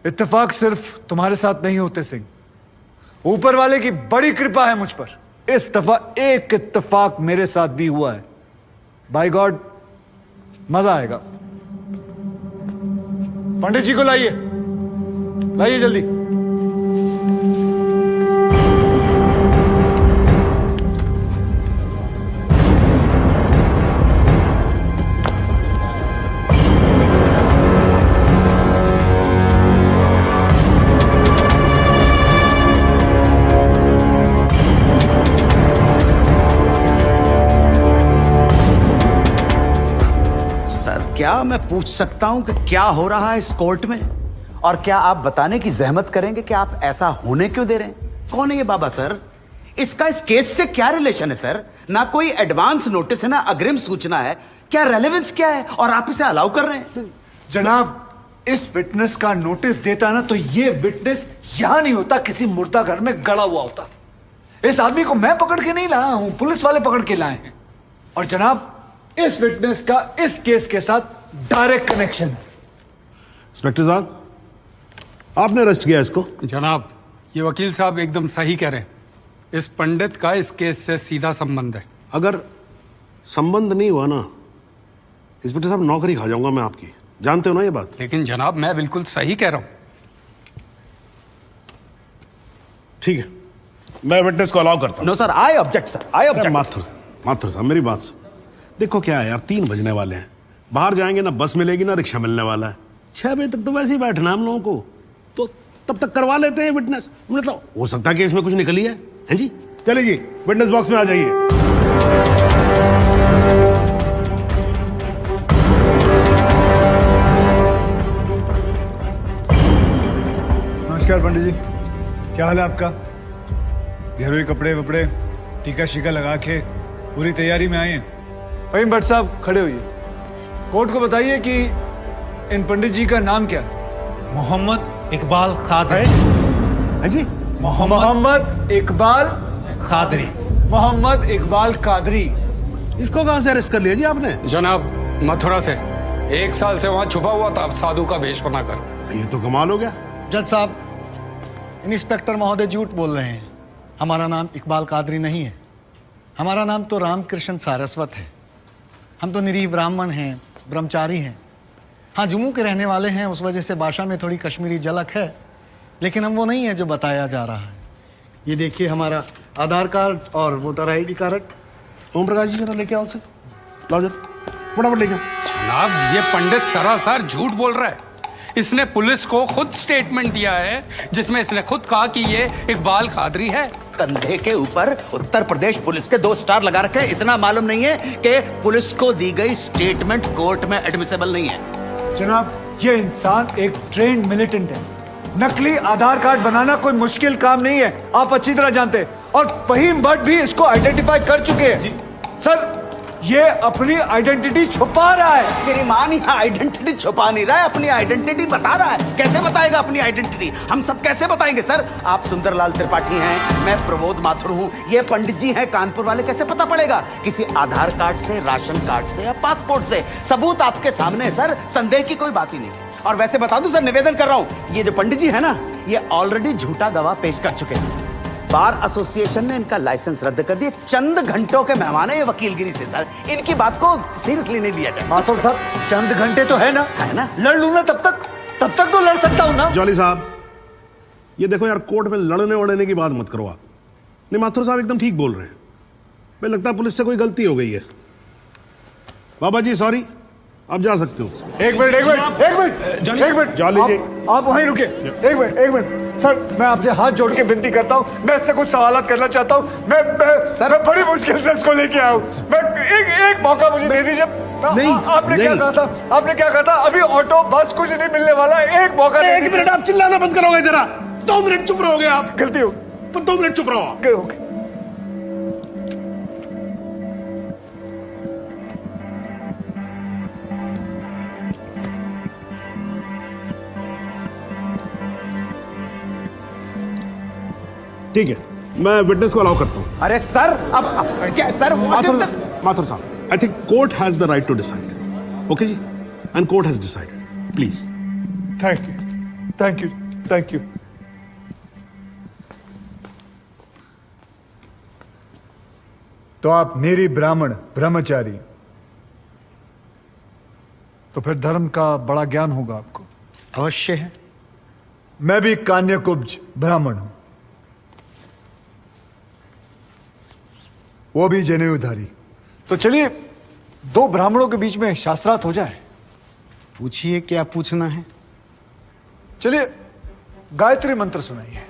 इत्तेफाक सिर्फ तुम्हारे साथ नहीं होते सिंह, ऊपर वाले की बड़ी कृपा है मुझ पर। इस दफा एक इत्तेफाक मेरे साथ भी हुआ है। बाय गॉड मजा आएगा। पंडित जी को लाइए, लाइए जल्दी। क्या मैं पूछ सकता हूं कि क्या हो रहा है इस कोर्ट में? और क्या आप बताने की जहमत करेंगे कि आप ऐसा होने क्यों दे रहे हैं? कौन है ये बाबा सर? इसका इस केस से क्या रिलेशन है सर? ना कोई एडवांस नोटिस है, ना अग्रिम सूचना है। क्या रेलेवेंस क्या है और आप इसे अलाउ कर रहे हैं? जनाब, इस विटनेस का नोटिस देता ना तो ये विटनेस यहां नहीं होता, किसी मुर्दा घर में गड़ा हुआ होता। इस आदमी को मैं पकड़ के नहीं लाया हूं, पुलिस वाले पकड़ के लाए हैं। और जनाब, इस विटनेस का इस केस के साथ डायरेक्ट कनेक्शन है। इंस्पेक्टर साहब, आपने अरेस्ट किया इसको? जनाब, ये वकील साहब एकदम सही कह रहे हैं। इस पंडित का इस केस से सीधा संबंध है। अगर संबंध नहीं हुआ ना, इंस्पेक्टर साहब, नौकरी खा जाऊंगा मैं आपकी। जानते हो ना ये बात? लेकिन जनाब, मैं बिल्कुल सही कह रहा हूं। ठीक है, मैं विटनेस को अलाउ करता हूं। No sir, I object sir, I object. Mathur साहब, मेरी बात सुन। देखो क्या है यार, 3 बजने वाले हैं, बाहर जाएंगे ना बस मिलेगी ना रिक्शा मिलने वाला है। 6 बजे तक तो वैसे ही बैठना हम लोगों को, तो तब तक करवा लेते हैं विटनेस। मतलब हो सकता है कि इसमें कुछ निकली है। हैं जी? चलिए जी, विटनेस बॉक्स में आ जाइए। नमस्कार पंडित जी, क्या हाल है आपका? घरेलू कपड़े वपड़े टीका शीका लगा के पूरी तैयारी में आए हैं। फहीम भट्ट साहब, खड़े होइए। कोर्ट को बताइए कि इन पंडित जी का नाम क्या है? मोहम्मद इकबाल कादरी। हैं जी? मोहम्मद इकबाल कादरी। मोहम्मद इकबाल कादरी। इसको कहां से अरेस्ट कर लिया जी आपने? जनाब, मथुरा से 1 साल से वहां छुपा हुआ था, साधु का भेष बनाकर। ये तो कमाल हो गया। जज साहब, इंस्पेक्टर महोदय झूठ बोल रहे हैं। हमारा नाम इकबाल कादरी नहीं है, हमारा नाम तो रामकृष्ण सारस्वत है। हम तो निरीह ब्राह्मण हैं, ब्रह्मचारी हैं। हाँ, जम्मू के रहने वाले हैं, उस वजह से भाषा में थोड़ी कश्मीरी झलक है, लेकिन हम वो नहीं है जो बताया जा रहा है। ये देखिए हमारा आधार कार्ड और voter ID card. Om Prakash ji, जरा लेके आओ उसे। लाओ जरा, फटाफट लेके आओ। जनाब, ये पंडित सरासर झूठ बोल रहा है। इसने पुलिस को खुद स्टेटमेंट दिया है, जिसमें इसने खुद कहा कि ये इकबाल कादरी है। कंधे के ऊपर उत्तर प्रदेश पुलिस के 2 स्टार लगा रखे हैं। इतना मालूम नहीं है कि पुलिस को दी गई स्टेटमेंट कोर्ट में एडमिसेबल नहीं है। जनाब, ये इंसान एक ट्रेन्ड मिलिटेंट है। नकली आधार कार्ड बनाना कोई मुश्किल काम नहीं है, आप अच्छी तरह जानते हैं। और फहीम भट्ट भी इसको आइडेंटिफाई कर चुके हैं। सर, ये अपनी आइडेंटिटी छुपा रहा है। श्रीमान यहाँ आइडेंटिटी छुपा नहीं रहा है, अपनी आइडेंटिटी बता रहा है। कैसे बताएगा अपनी आइडेंटिटी? हम सब कैसे बताएंगे सर? आप सुंदरलाल त्रिपाठी हैं, मैं प्रमोद माथुर हूँ, ये पंडित जी हैं कानपुर वाले। कैसे पता पड़ेगा? किसी आधार कार्ड से, राशन कार्ड से या पासपोर्ट से। सबूत आपके सामने है सर, संदेह की कोई बात ही नहीं। और वैसे बता दूं सर, निवेदन कर रहा हूं, ये जो पंडित जी है ना, ये ऑलरेडी झूठा गवाह पेश कर चुके हैं। बार एसोसिएशन ने इनका लाइसेंस रद्द कर दिया। चंद घंटों के मेहमान है ये वकीलगिरी से सर, इनकी बात को सीरियसली नहीं लिया जाए। माथुर साहब, चंद घंटे तो है ना, लड़ लूं ना तब तक तो लड़ सकता हूं ना। जॉली साहब, ये देखो यार, कोर्ट में लड़ने वड़ने की बात मत करो आप। नहीं, माथुर साहब एकदम ठीक बोल रहे हैं। मुझे लगता है पुलिस से कोई गलती हो गई है। बाबा जी सॉरी, आप जा सकते हो। एक मिनट जॉली जी, आप वहीं रुके। एक मिनट सर, मैं आपसे हाथ जोड़ के विनती करता हूँ, मैं इससे कुछ सवालात करना चाहता हूँ। मैं बड़ी मुश्किल से इसको लेके आया हूँ। मैं एक मौका मुझे दे दीजिए। आपने क्या कहा था? अभी ऑटो बस कुछ नहीं मिलने वाला, एक मौका। 1 मिनट, आप चिल्लाना बंद करोगे जरा? 2 मिनट चुप रहोगे आप? गलती हो, 2 मिनट चुप रहो। ठीक है, मैं विटनेस को अलाउ करता हूं। अरे सर, अब क्या सर? माथुर साहब, I think court has the right to decide. Okay जी, and court has decided. Please. Thank you. Thank you, thank you. तो आप मेरी ब्राह्मण ब्रह्मचारी, तो फिर धर्म का बड़ा ज्ञान होगा आपको। अवश्य है। मैं भी कान्यकुब्ज ब्राह्मण हूं, वो भी जनेऊधारी। तो चलिए दो ब्राह्मणों के बीच में शास्त्रार्थ हो जाए। पूछिए, क्या पूछना है? चलिए गायत्री मंत्र सुनाइए।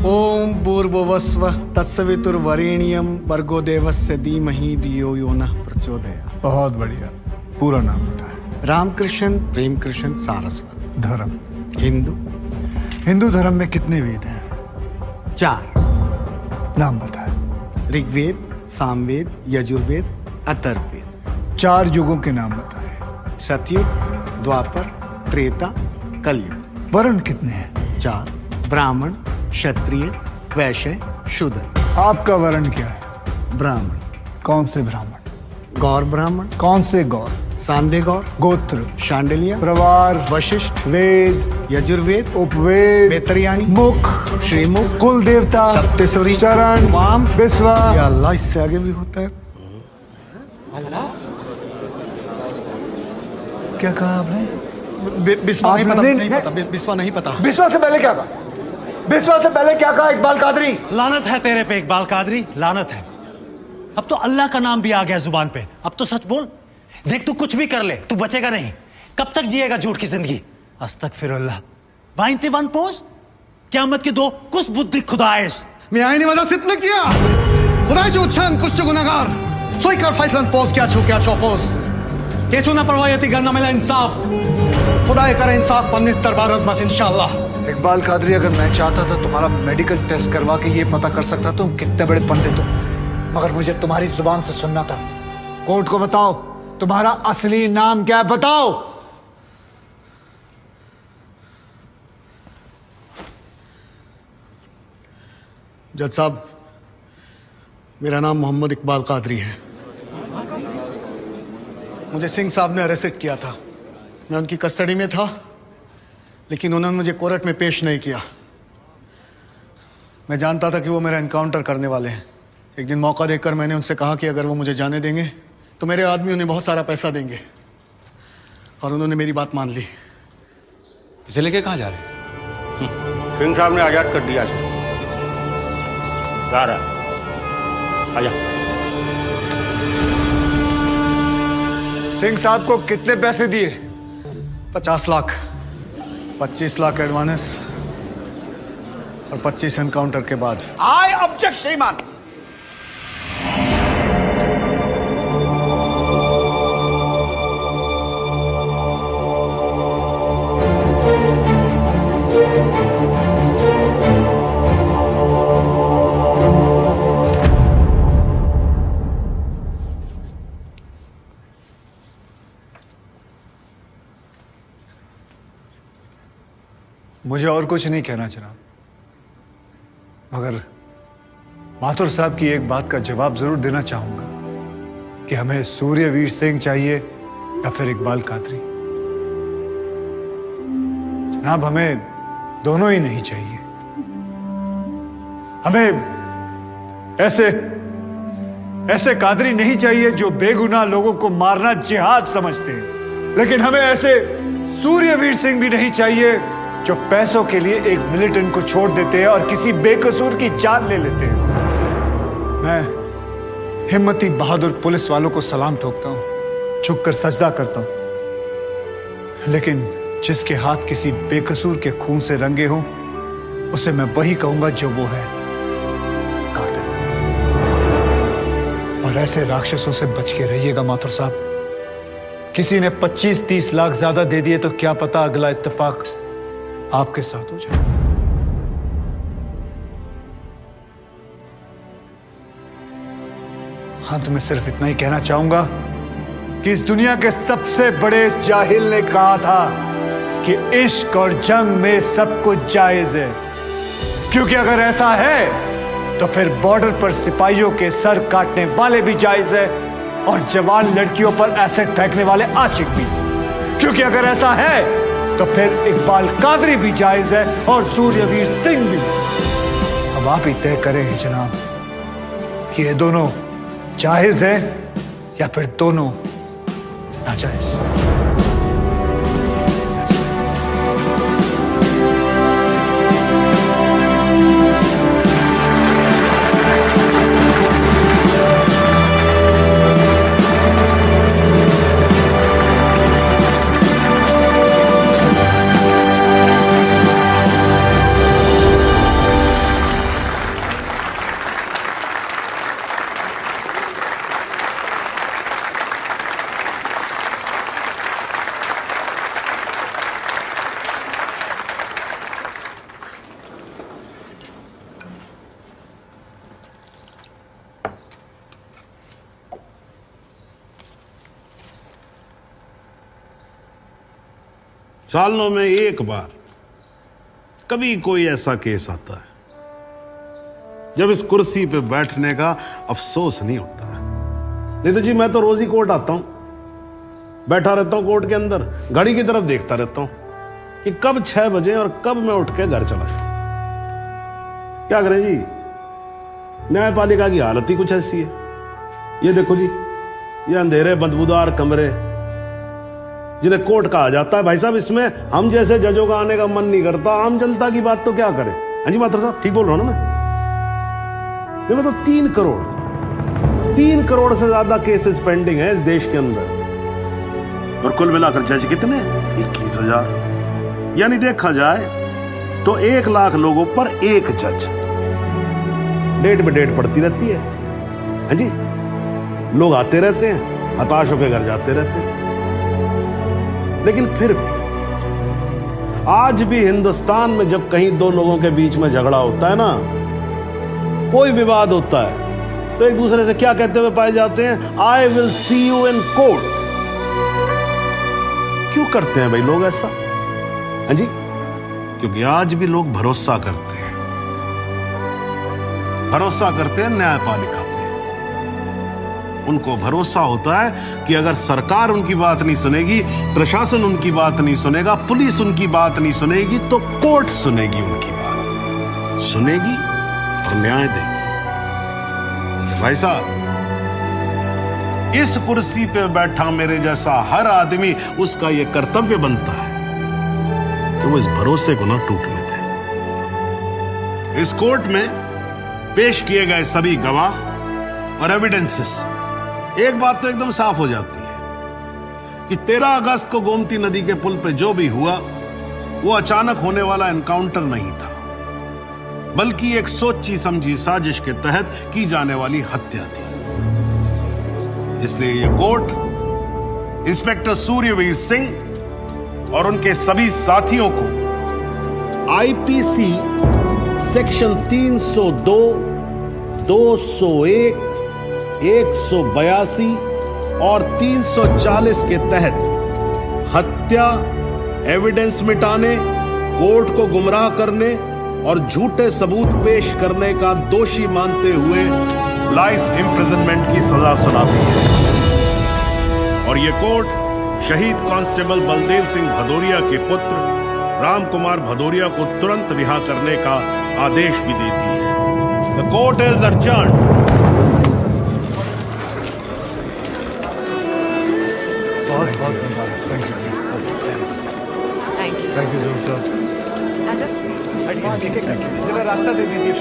ओम भूर्भुवस्व तत्सवितुर्वरेण्यम भर्गो देवस्य धीमहि धियो यो नः प्रचोदयात्। बहुत बढ़िया, पूरा नाम बताएं। रामकृष्ण प्रेमकृष्ण सारस्वत। धर्म? हिंदू। हिंदू धर्म में कितने वेद हैं? 4। नाम बताएं। ऋग्वेद, सामवेद, यजुर्वेद, अथर्ववेद। 4 युगों के नाम बताएं। सतयुग, द्वापर, त्रेता, कलयुग। वर्ण कितने हैं? 4। ब्राह्मण, क्षत्रिय, वैश्य, शूद्र। आपका वर्ण क्या है? ब्राह्मण। कौन से ब्राह्मण? गौर ब्राह्मण। कौन से गौर? सांदे गौर। गोत्र? शांडिलिया। प्रवार? वशिष्ठ। वेद? यजुर्वेद। उपवेद? बेतरियाणी। मुख? श्रीमुख। कुल देवता? सप्तसुरी। चरण? वाम। विश्वा? या अल्लाह, इससे आगे भी होता है। क्या कहा आपने? बिस्वा नहीं पता, आपने- नहीं पता, बिस्वा नहीं पता। विश्वा से पहले क्या कहा? विश्वा से पहले क्या कहा इकबाल कादरी? लानत है तेरे पे इकबाल कादरी, लानत है। अब तो अल्लाह का नाम भी आ गया जुबान पे। अब तो सच बोल। देख, तू कुछ भी कर ले, तू बचेगा नहीं। कब तक जिएगा झूठ की जिंदगी? अस्तगफिरुल्लाह। 91 पोज क़यामत की 2 कुछ बुद्धि खुदाइश। मी आईने माझा सिद्ध किया खुदाचे उच्चारण कुछ गुनाहगार सोई कर फैसलन पोज क्या छो पोज केचू ना परवायती करना मिला इंसाफ खुदा करे इंसाफ पन्नीस दरबार बस इंशाल्लाह। इकबाल कादरी, अगर मैं चाहता था तुम्हारा मेडिकल टेस्ट करवा के ये पता कर सकता तुम कितने बड़े पंडित हो, मगर मुझे तुम्हारी जुबान से सुनना था। कोर्ट को बताओ तुम्हारा असली नाम क्या है, बताओ। जज साहब, मेरा नाम मोहम्मद इकबाल कादरी है। मुझे सिंह साहब ने अरेस्ट किया था। मैं उनकी कस्टडी में था, लेकिन उन्होंने मुझे कोर्ट में पेश नहीं किया। मैं जानता था कि वो मेरा एनकाउंटर करने वाले हैं। एक दिन मौका देखकर मैंने उनसे कहा कि अगर वो मुझे जाने देंगे तो मेरे आदमी उन्हें बहुत सारा पैसा देंगे, और उन्होंने मेरी बात मान ली। इसे लेके कहाँ जा रहे? सिंह साहब ने आजाद कर दिया इसे। जा रहा है, आजा। सिंह साहब को कितने पैसे दिए? 50 लाख, 25 लाख एडवांस और 25 एनकाउंटर के बाद। आई ऑब्जेक्ट श्रीमान। मुझे और कुछ नहीं कहना जनाब, मगर माथुर साहब की एक बात का जवाब जरूर देना चाहूंगा कि हमें सूर्यवीर सिंह चाहिए या फिर इकबाल कादरी। जनाब, हमें दोनों ही नहीं चाहिए। हमें ऐसे कादरी नहीं चाहिए जो बेगुनाह लोगों को मारना जिहाद समझते हैं, लेकिन हमें ऐसे सूर्यवीर सिंह भी नहीं चाहिए जो पैसों के लिए एक मिलिटेंट को छोड़ देते हैं और किसी बेकसूर की जान ले लेते हैं। मैं हिम्मती बहादुर पुलिस वालों को सलाम ठोकता हूं, झुककर सजदा करता हूं, लेकिन जिसके हाथ किसी बेकसूर के खून से रंगे हों उसे मैं वही कहूंगा जो वो है, कातिल। और ऐसे राक्षसों से बच के रहिएगा माथुर साहब। किसी ने 25-30 लाख ज्यादा दे दिए तो क्या पता अगला इत्तेफाक आपके साथ हो जाए। अंत में सिर्फ इतना ही कहना चाहूंगा कि इस दुनिया के सबसे बड़े जाहिल ने कहा था कि इश्क और जंग में सब कुछ जायज है, क्योंकि अगर ऐसा है तो फिर बॉर्डर पर सिपाहियों के सर काटने वाले भी जायज है और जवान लड़कियों पर एसिड फेंकने वाले आशिक भी। क्योंकि अगर ऐसा है तो फिर इकबाल कादरी भी जायज है और सूर्यवीर सिंह भी। अब आप ही तय करें जनाब कि ये दोनों जायज है या फिर दोनों नाजायज। सालों में एक बार कभी कोई ऐसा केस आता है जब इस कुर्सी पे बैठने का अफसोस नहीं होता है। नहीं तो जी मैं तो रोज ही कोर्ट आता हूं, बैठा रहता हूं कोर्ट के अंदर, घड़ी की तरफ देखता रहता हूं कि कब 6 बजे और कब मैं उठ के घर चला जाऊं। क्या करें जी, न्यायपालिका की हालत ही कुछ ऐसी है। ये देखो जी, ये अंधेरे बदबूदार कमरे जिन्हें कोर्ट कहा जाता है, भाई साहब इसमें हम जैसे जजों का आने का मन नहीं करता। आम जनता की बात तो क्या करें। हाँ जी मात्र साहब ठीक बोल रहा हूं ना मैं मतलब 3 करोड़ से ज्यादा केसेस पेंडिंग है इस देश के अंदर और कुल मिलाकर जज कितने 21,000। यानी देखा जाए तो 1 लाख लोगों पर एक जज। डेट पे डेट पड़ती रहती है। हाँ जी, लोग आते रहते हैं, हताश होकर घर जाते रहते हैं। लेकिन फिर भी आज भी हिंदुस्तान में जब कहीं 2 लोगों के बीच में झगड़ा होता है ना, कोई विवाद होता है, तो एक दूसरे से क्या कहते हुए पाए जाते हैं, I will see you in court. क्यों करते हैं भाई लोग ऐसा? हाँ जी, क्योंकि आज भी लोग भरोसा करते हैं न्यायपालिका पे। उनको भरोसा होता है कि अगर सरकार उनकी बात नहीं सुनेगी, प्रशासन उनकी बात नहीं सुनेगा, पुलिस उनकी बात नहीं सुनेगी, तो कोर्ट सुनेगी, उनकी बात सुनेगी और न्याय देगी। भाई साहब, इस कुर्सी पे बैठा मेरे जैसा हर आदमी, उसका यह कर्तव्य बनता है कि वो इस भरोसे को ना टूटने दे। इस कोर्ट में पेश किए गए सभी गवाह और एविडेंसेस, एक बात तो एकदम साफ हो जाती है कि 13 अगस्त को गोमती नदी के पुल पे जो भी हुआ वो अचानक होने वाला एनकाउंटर नहीं था, बल्कि एक सोची समझी साजिश के तहत की जाने वाली हत्या थी। इसलिए ये कोर्ट इंस्पेक्टर सूर्यवीर सिंह और उनके सभी साथियों को आईपीसी सेक्शन 302, 201, 182 और 340 के तहत हत्या, एविडेंस मिटाने, कोर्ट को गुमराह करने और झूठे सबूत पेश करने का दोषी मानते हुए लाइफ इम्प्रिजनमेंट की सजा सुनाती है। और यह कोर्ट शहीद कांस्टेबल बलदेव सिंह भदौरिया के पुत्र राम कुमार भदौरिया को तुरंत रिहा करने का आदेश भी देती है। The court is adjourned। बहुत बहुत मुबारक। Thank you sir. आजा। रास्ता दे दीजिए।